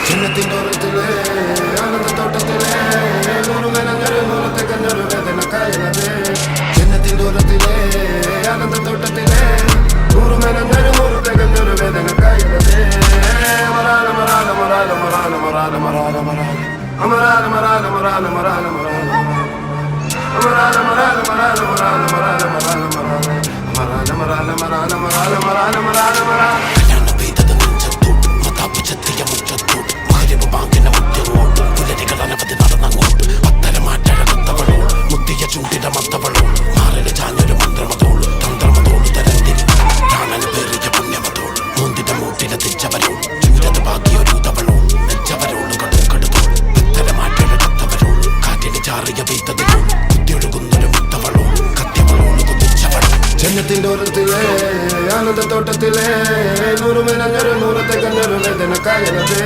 ചിന്നത്തിൻ്റെ ആനന്ദത്തോട്ടത്തിലെ നൂറുമെനഞ്ഞൊരു നൂറത്തെ കഞ്ഞൊരു വേദന കായലത് ചിന്നത്തിൻ്റെ ആനന്ദത്തോട്ടത്തിലെ നൂറുമെനഞ്ഞൊരു നൂറത്തെ കഞ്ഞൊരു വേദന കായലത് മറാല മറാല മറാല മറാല മറാല മറാല മറാല അമറാല മറാല മറാല മറാല മറാല മറാല മറാല മറാല മറാല മറാല മറാല മറാല മറാല മറാല മറാല മറാല മറാല മറാല ചിന്നത്തിൻ്റെ ആനന്ദത്തോട്ടത്തിലെ നൂറുമെനഞ്ഞൊരു നൂറത്തെ കഞ്ഞൊരു വേദന കായലത്